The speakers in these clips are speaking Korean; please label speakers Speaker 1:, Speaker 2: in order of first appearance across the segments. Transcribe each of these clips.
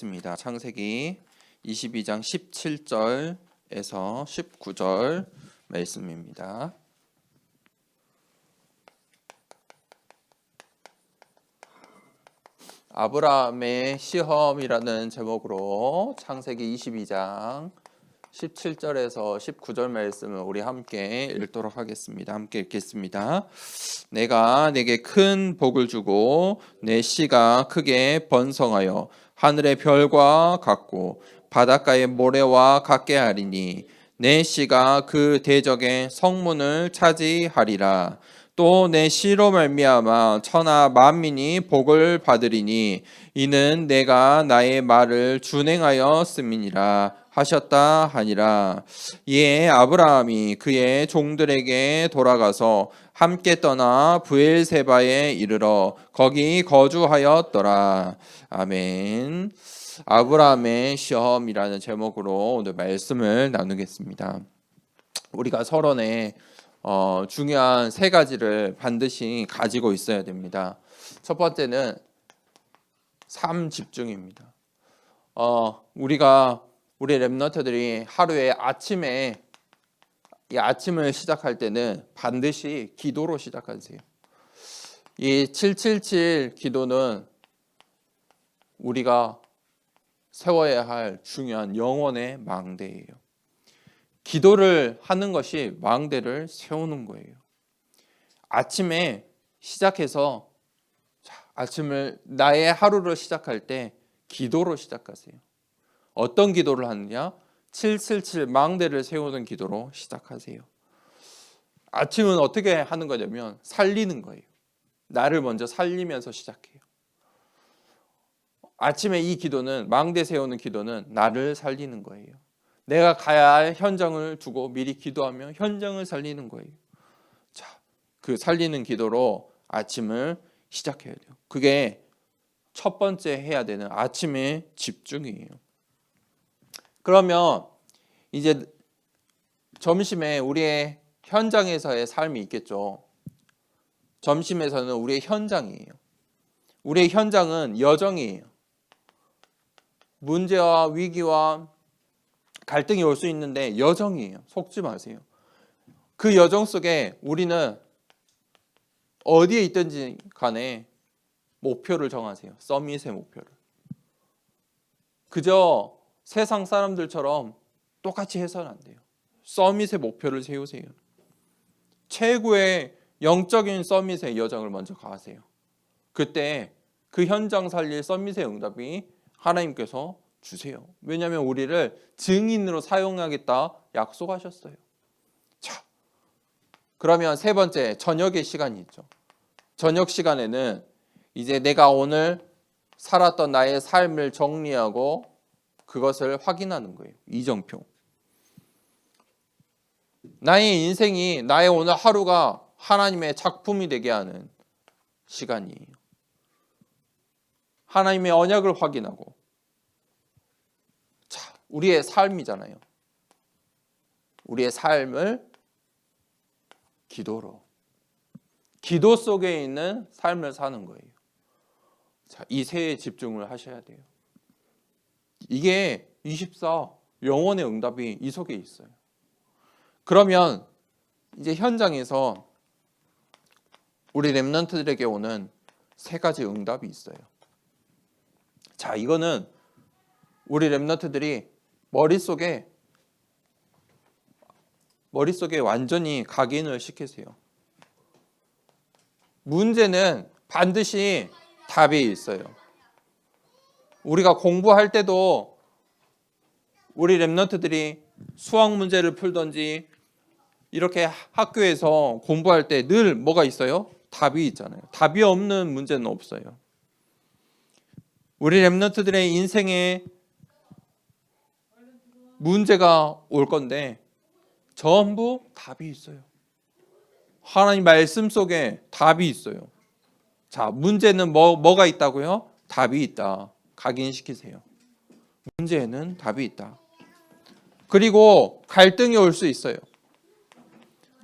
Speaker 1: 읽겠습니다. 창세기 22장 17절에서 19절 말씀입니다. 아브라함의 시험이라는 제목으로 창세기 22장 17절에서 19절 말씀을 우리 함께 읽도록 하겠습니다. 함께 읽겠습니다. 내가 내게 큰 복을 주고 내 씨가 크게 번성하여 하늘의 별과 같고 바닷가의 모래와 같게 하리니 내 씨가 그 대적의 성문을 차지하리라. 또 내 씨로 말미암아 천하 만민이 복을 받으리니 이는 내가 나의 말을 준행하였음이니라 하셨다 하니라. 이에 아브라함이 그의 종들에게 돌아가서 함께 떠나 브엘세바에 이르러 거기 거주하였더라. 아멘. 아브라함의 시험이라는 제목으로 오늘 말씀을 나누겠습니다. 우리가 서론에 중요한 세 가지를 반드시 가지고 있어야 됩니다. 첫 번째는 삶 집중입니다. 우리 랩런트들이 하루에 아침에 이 아침을 시작할 때는 반드시 기도로 시작하세요. 이 777 기도는 우리가 세워야 할 중요한 영혼의 망대예요. 기도를 하는 것이 망대를 세우는 거예요. 아침에 시작해서 나의 하루를 시작할 때 기도로 시작하세요. 어떤 기도를 하느냐? 777 망대를 세우는 기도로 시작하세요. 아침은 어떻게 하는 거냐면 살리는 거예요. 나를 먼저 살리면서 시작해요. 아침에 이 기도는 망대 세우는 기도는 나를 살리는 거예요. 내가 가야 할 현장을 두고 미리 기도하며 현장을 살리는 거예요. 그 살리는 기도로 아침을 시작해야 돼요. 그게 첫 번째 해야 되는 아침의 집중이에요. 그러면 이제 점심에 우리의 현장에서의 삶이 있겠죠. 점심에서는 우리의 현장이에요. 우리의 현장은 여정이에요. 문제와 위기와 갈등이 올 수 있는데 여정이에요. 속지 마세요. 그 여정 속에 우리는 어디에 있든지 간에 목표를 정하세요. 서밋의 목표를. 그저 세상 사람들처럼 똑같이 해서는 안 돼요. 서밋의 목표를 세우세요. 최고의 영적인 서밋의 여정을 먼저 가세요. 그때 그 현장 살릴 서밋의 응답이 하나님께서 주세요. 왜냐하면 우리를 증인으로 사용하겠다 약속하셨어요. 자, 그러면 세 번째 저녁의 시간이 있죠. 저녁 시간에는 이제 내가 오늘 살았던 나의 삶을 정리하고 그것을 확인하는 거예요. 이정표. 나의 인생이 나의 오늘 하루가 하나님의 작품이 되게 하는 시간이에요. 하나님의 언약을 확인하고. 자, 우리의 삶이잖아요. 우리의 삶을 기도로. 기도 속에 있는 삶을 사는 거예요. 자, 이 세에 집중을 하셔야 돼요. 이게 24 영혼의 응답이 이 속에 있어요. 그러면 이제 현장에서 우리 랩런트들에게 오는 세 가지 응답이 있어요. 자, 이거는 우리 랩런트들이 머릿속에 완전히 각인을 시키세요. 문제는 반드시 답이 있어요. 우리가 공부할 때도 우리 랩런트들이 수학 문제를 풀던지 이렇게 학교에서 공부할 때 늘 뭐가 있어요? 답이 있잖아요. 답이 없는 문제는 없어요. 우리 랩런트들의 인생에 문제가 올 건데 전부 답이 있어요. 하나님 말씀 속에 답이 있어요. 자, 문제는 뭐가 있다고요? 답이 있다. 각인시키세요. 문제에는 답이 있다. 그리고 갈등이 올 수 있어요.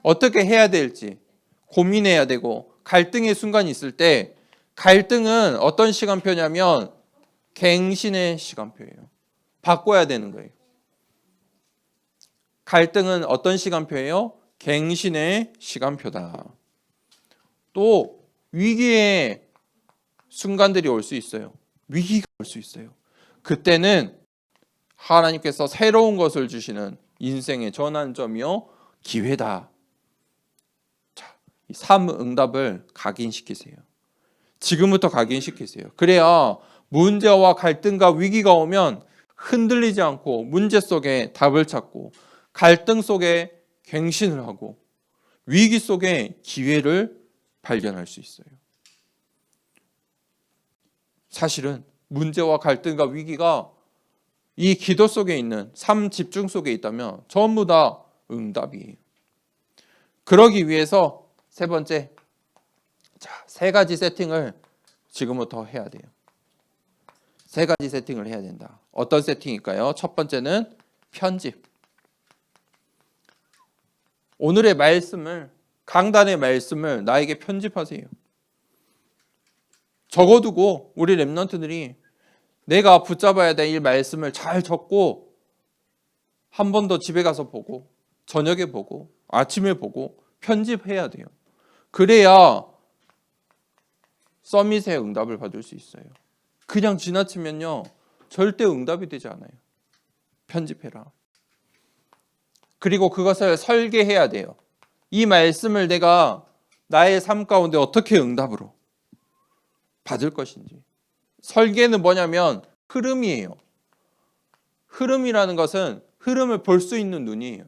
Speaker 1: 어떻게 해야 될지 고민해야 되고 갈등의 순간이 있을 때 갈등은 어떤 시간표냐면 갱신의 시간표예요. 바꿔야 되는 거예요. 갈등은 어떤 시간표예요? 갱신의 시간표다. 또 위기의 순간들이 올 수 있어요. 위기가 올 수 있어요. 그때는 하나님께서 새로운 것을 주시는 인생의 전환점이요 기회다. 자, 이 3응답을 각인시키세요. 지금부터 각인시키세요. 그래야 문제와 갈등과 위기가 오면 흔들리지 않고 문제 속에 답을 찾고 갈등 속에 갱신을 하고 위기 속에 기회를 발견할 수 있어요. 사실은 문제와 갈등과 위기가 이 기도 속에 있는 삶 집중 속에 있다면 전부 다 응답이에요. 그러기 위해서 세 번째, 세 가지 세팅을 지금부터 해야 돼요. 세 가지 세팅을 해야 된다. 어떤 세팅일까요? 첫 번째는 편집. 오늘의 말씀을, 강단의 말씀을 나에게 편집하세요. 적어두고 우리 렘넌트들이 내가 붙잡아야 될 이 말씀을 잘 적고 한 번 더 집에 가서 보고 저녁에 보고 아침에 보고 편집해야 돼요. 그래야 서밋의 응답을 받을 수 있어요. 그냥 지나치면요 절대 응답이 되지 않아요. 편집해라. 그리고 그것을 설계해야 돼요. 이 말씀을 내가 나의 삶 가운데 어떻게 응답으로 받을 것인지. 설계는 뭐냐면 흐름이에요. 흐름이라는 것은 흐름을 볼 수 있는 눈이에요.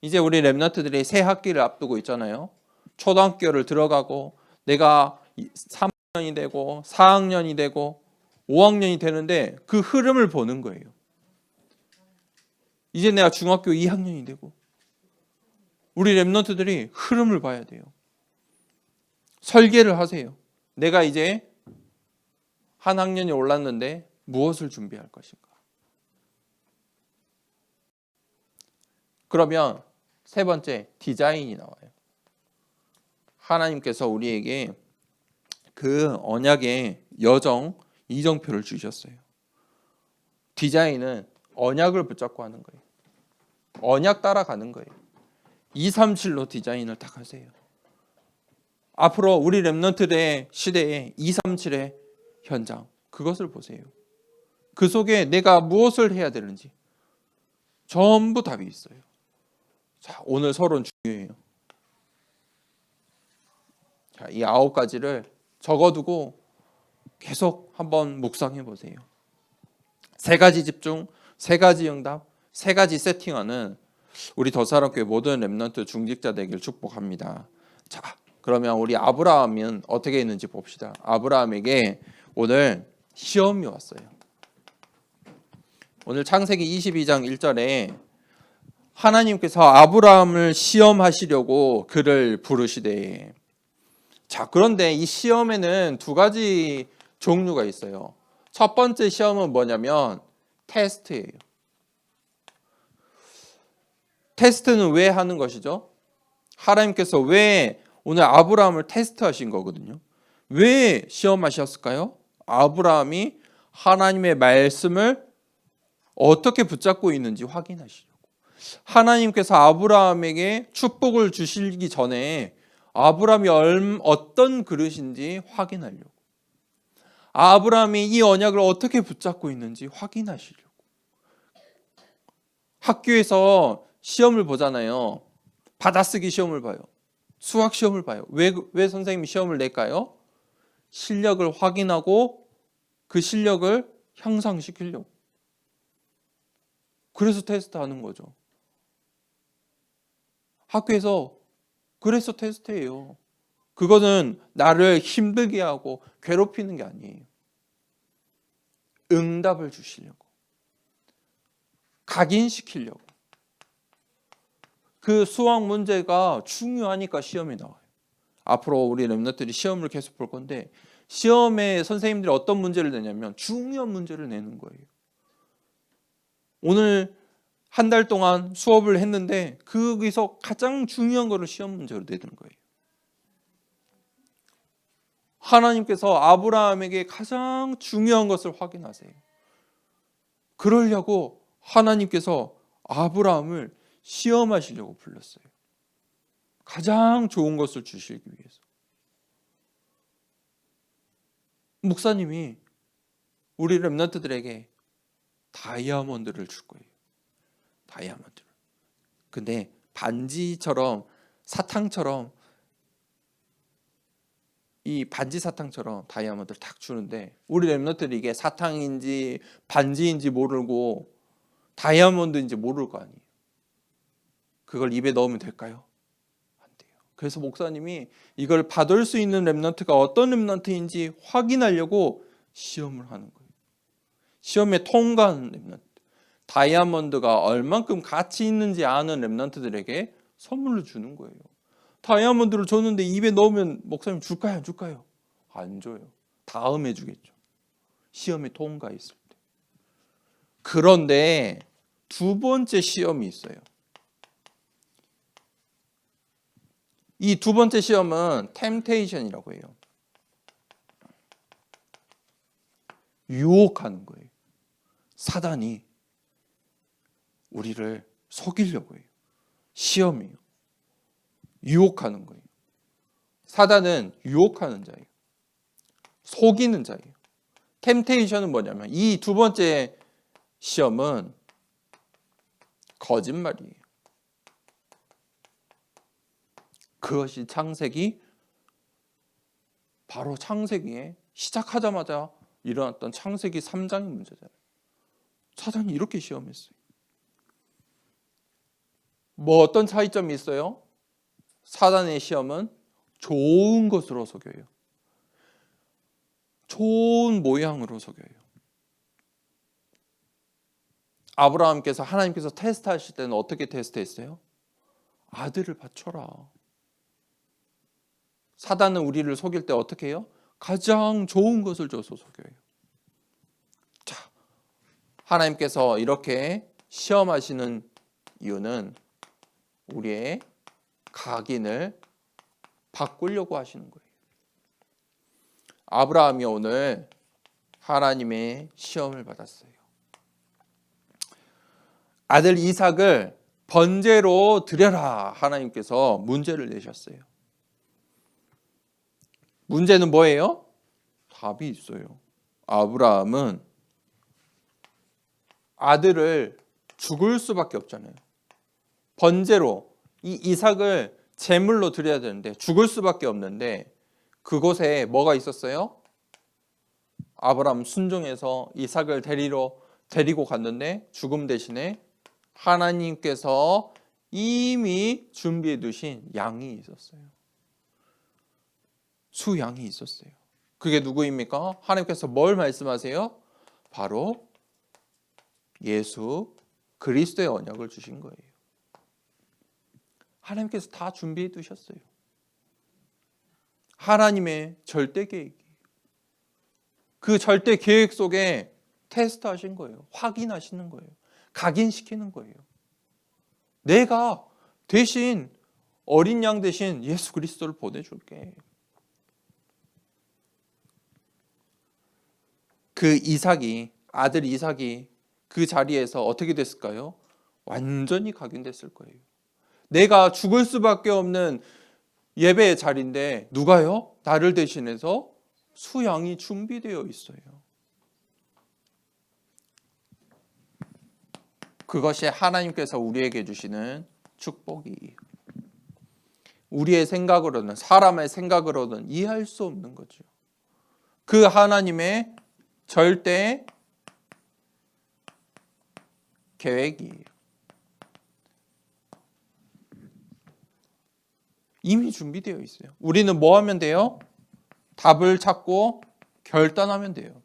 Speaker 1: 이제 우리 렘넌트들이 새 학기를 앞두고 있잖아요. 초등학교를 들어가고 내가 3학년이 되고 4학년이 되고 5학년이 되는데 그 흐름을 보는 거예요. 이제 내가 중학교 2학년이 되고 우리 렘넌트들이 흐름을 봐야 돼요. 설계를 하세요. 내가 이제 한 학년이 올랐는데 무엇을 준비할 것인가? 그러면 세 번째 디자인이 나와요. 하나님께서 우리에게 그 언약의 여정, 이정표를 주셨어요. 디자인은 언약을 붙잡고 하는 거예요. 언약 따라가는 거예요. 237로 디자인을 딱 하세요. 앞으로 우리 렘넌트의 시대에 237의 현장, 그것을 보세요. 그 속에 내가 무엇을 해야 되는지 전부 답이 있어요. 자, 오늘 서론 중요해요. 자, 이 9가지를 적어두고 계속 한번 묵상해 보세요. 세 가지 집중, 세 가지 응답, 세 가지 세팅하는 우리 더사랑교회 모든 렘넌트 중직자 되길 축복합니다. 자, 그러면 우리 아브라함은 어떻게 했는지 봅시다. 아브라함에게 오늘 시험이 왔어요. 오늘 창세기 22장 1절에 하나님께서 아브라함을 시험하시려고 그를 부르시되. 자, 그런데 이 시험에는 두 가지 종류가 있어요. 첫 번째 시험은 뭐냐면 테스트예요. 테스트는 왜 하는 것이죠? 하나님께서 왜 오늘 아브라함을 테스트하신 거거든요. 왜 시험하셨을까요? 아브라함이 하나님의 말씀을 어떻게 붙잡고 있는지 확인하시려고. 하나님께서 아브라함에게 축복을 주시기 전에 아브라함이 어떤 그릇인지 확인하려고. 아브라함이 이 언약을 어떻게 붙잡고 있는지 확인하시려고. 학교에서 시험을 보잖아요. 받아쓰기 시험을 봐요. 수학 시험을 봐요. 왜 선생님이 시험을 낼까요? 실력을 확인하고 그 실력을 향상시키려고. 그래서 테스트하는 거죠. 학교에서 그래서 테스트예요. 그거는 나를 힘들게 하고 괴롭히는 게 아니에요. 응답을 주시려고. 각인시키려고. 그 수학 문제가 중요하니까 시험이 나와요. 앞으로 우리 렘넌트들이 시험을 계속 볼 건데 시험에 선생님들이 어떤 문제를 내냐면 중요한 문제를 내는 거예요. 오늘 한 달 동안 수업을 했는데 거기서 가장 중요한 거를 시험 문제로 내는 거예요. 하나님께서 아브라함에게 가장 중요한 것을 확인하세요. 그러려고 하나님께서 아브라함을 시험하시려고 불렀어요. 가장 좋은 것을 주시기 위해서. 목사님이 우리 렘넌트들에게 다이아몬드를 줄 거예요. 다이아몬드를. 근데 반지처럼 사탕처럼 이 반지 사탕처럼 다이아몬드를 탁 주는데 우리 렘넌트들이 이게 사탕인지 반지인지 모르고 다이아몬드인지 모를 거 아니에요. 그걸 입에 넣으면 될까요? 안 돼요. 그래서 목사님이 이걸 받을 수 있는 렘넌트가 어떤 렘넌트인지 확인하려고 시험을 하는 거예요. 시험에 통과한 렘넌트. 다이아몬드가 얼만큼 가치 있는지 아는 렘넌트들에게 선물로 주는 거예요. 다이아몬드를 줬는데 입에 넣으면 목사님 줄까요? 안 줄까요? 안 줘요. 다음에 주겠죠. 시험에 통과했을 때. 그런데 두 번째 시험이 있어요. 이 두 번째 시험은 템테이션이라고 해요. 유혹하는 거예요. 사단이 우리를 속이려고 해요. 시험이에요. 유혹하는 거예요. 사단은 유혹하는 자예요. 속이는 자예요. 템테이션은 뭐냐면 이 두 번째 시험은 거짓말이에요. 그것이 창세기 바로 창세기에 시작하자마자 일어났던 창세기 3장의 문제잖아요. 사단이 이렇게 시험했어요. 뭐 어떤 차이점이 있어요? 사단의 시험은 좋은 것으로 속여요. 좋은 모양으로 속여요. 아브라함께서 하나님께서 테스트하실 때는 어떻게 테스트했어요? 아들을 바쳐라. 사단은 우리를 속일 때 어떻게 해요? 가장 좋은 것을 줘서 속여요. 자, 하나님께서 이렇게 시험하시는 이유는 우리의 각인을 바꾸려고 하시는 거예요. 아브라함이 오늘 하나님의 시험을 받았어요. 아들 이삭을 번제로 드려라. 하나님께서 문제를 내셨어요. 문제는 뭐예요? 답이 있어요. 아브라함은 아들을 죽을 수밖에 없잖아요. 번제로 이 이삭을 제물로 드려야 되는데 죽을 수밖에 없는데 그곳에 뭐가 있었어요? 아브라함 순종해서 이삭을 데리고 갔는데 죽음 대신에 하나님께서 이미 준비해 두신 양이 있었어요. 수양이 있었어요. 그게 누구입니까? 하나님께서 뭘 말씀하세요? 바로 예수 그리스도의 언약을 주신 거예요. 하나님께서 다 준비해 두셨어요. 하나님의 절대 계획이. 그 절대 계획 속에 테스트하신 거예요. 확인하시는 거예요. 각인시키는 거예요. 내가 대신 어린 양 대신 예수 그리스도를 보내줄게. 그 이삭이 아들 이삭이 그 자리에서 어떻게 됐을까요? 완전히 각인됐을 거예요. 내가 죽을 수밖에 없는 예배의 자리인데 누가요? 나를 대신해서 수양이 준비되어 있어요. 그것이 하나님께서 우리에게 주시는 축복이에요. 우리의 생각으로는 사람의 생각으로는 이해할 수 없는 거죠. 그 하나님의 절대 계획이에요. 이미 준비되어 있어요. 우리는 뭐 하면 돼요? 답을 찾고 결단하면 돼요.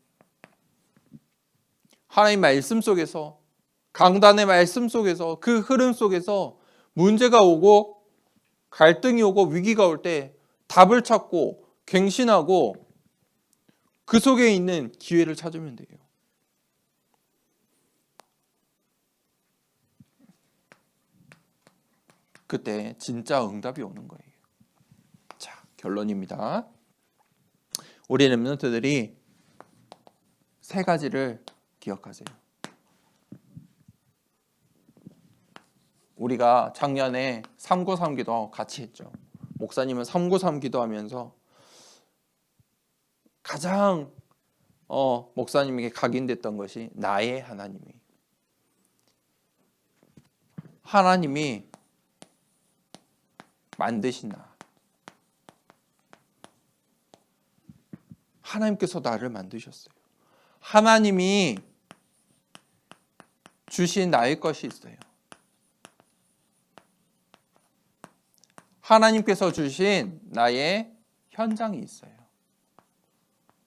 Speaker 1: 하나님 말씀 속에서 강단의 말씀 속에서 그 흐름 속에서 문제가 오고 갈등이 오고 위기가 올 때 답을 찾고 갱신하고 그 속에 있는 기회를 찾으면 돼요. 그때 진짜 응답이 오는 거예요. 자, 결론입니다. 우리 렘넌트들이 세 가지를 기억하세요. 우리가 작년에 393 기도 같이 했죠. 목사님은 393 기도하면서 가장 목사님에게 각인됐던 것이 나의 하나님이 만드신 나. 하나님께서 나를 만드셨어요. 하나님이 주신 나의 것이 있어요. 하나님께서 주신 나의 현장이 있어요.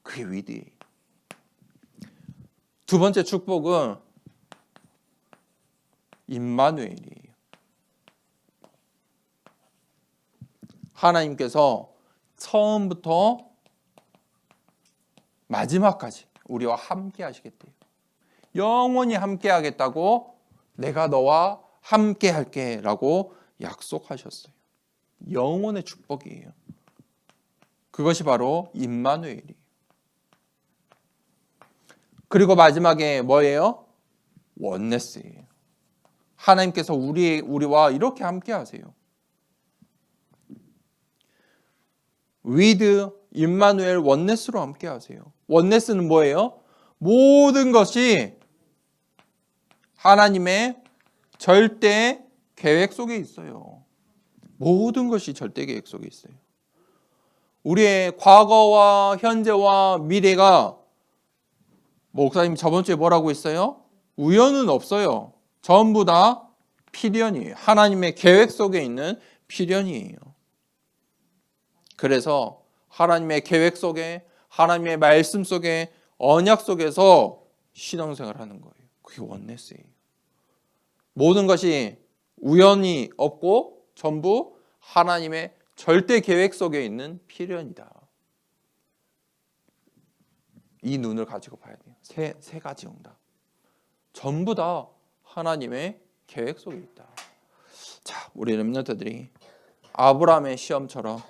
Speaker 1: 그게 위대해요. 두 번째 축복은 임마누엘이에요. 하나님께서 처음부터 마지막까지 우리와 함께 하시겠대요. 영원히 함께 하겠다고 내가 너와 함께 할게 라고 약속하셨어요. 영원의 축복이에요. 그것이 바로 임마누엘이에요. 그리고 마지막에 뭐예요? 원네스예요. 하나님께서 우리와 이렇게 함께 하세요. with 임마누엘 원네스로 함께 하세요. 원네스는 뭐예요? 모든 것이 하나님의 절대 계획 속에 있어요. 모든 것이 절대 계획 속에 있어요. 우리의 과거와 현재와 미래가 목사님 저번 주에 뭐라고 했어요? 우연은 없어요. 전부 다 필연이에요. 하나님의 계획 속에 있는 필연이에요. 그래서 하나님의 계획 속에, 하나님의 말씀 속에, 언약 속에서 신앙생활을 하는 거예요. 그게 원네스예요. 모든 것이 우연이 없고 전부 하나님의 절대 계획 속에 있는 필연이다. 이 눈을 가지고 봐야 돼요. 세 가지 응답. 전부 다 하나님의 계획 속에 있다. 자, 우리 렘넌트들이 아브라함의 시험처럼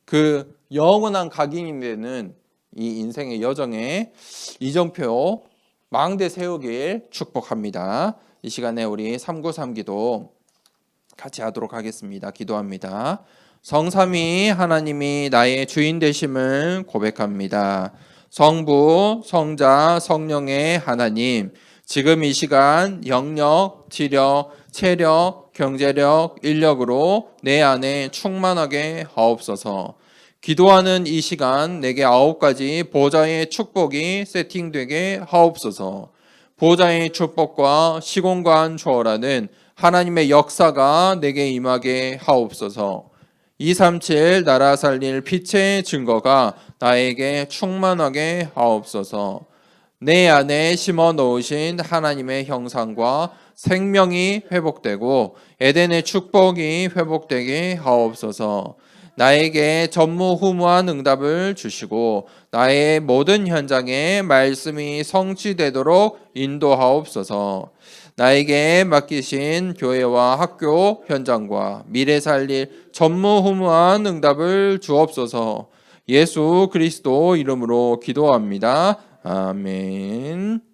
Speaker 1: 그 영원한 각인이 되는 이 인생의 여정에 이정표 망대 세우길 축복합니다. 이 시간에 우리 393 기도 같이 하도록 하겠습니다. 기도합니다. 성삼위 하나님이 나의 주인 되심을 고백합니다. 성부, 성자, 성령의 하나님, 지금 이 시간 영력, 지력, 체력, 경제력, 인력으로 내 안에 충만하게 하옵소서. 기도하는 이 시간 내게 9가지 보좌의 축복이 세팅되게 하옵소서. 보좌의 축복과 시공간 초월하는 하나님의 역사가 내게 임하게 하옵소서. 237 나라 살릴 빛의 증거가 나에게 충만하게 하옵소서. 내 안에 심어 놓으신 하나님의 형상과 생명이 회복되고 에덴의 축복이 회복되게 하옵소서. 나에게 전무후무한 응답을 주시고 나의 모든 현장에 말씀이 성취되도록 인도하옵소서. 나에게 맡기신 교회와 학교 현장과 미래 살릴 전무후무한 응답을 주옵소서. 예수 그리스도 이름으로 기도합니다. 아멘.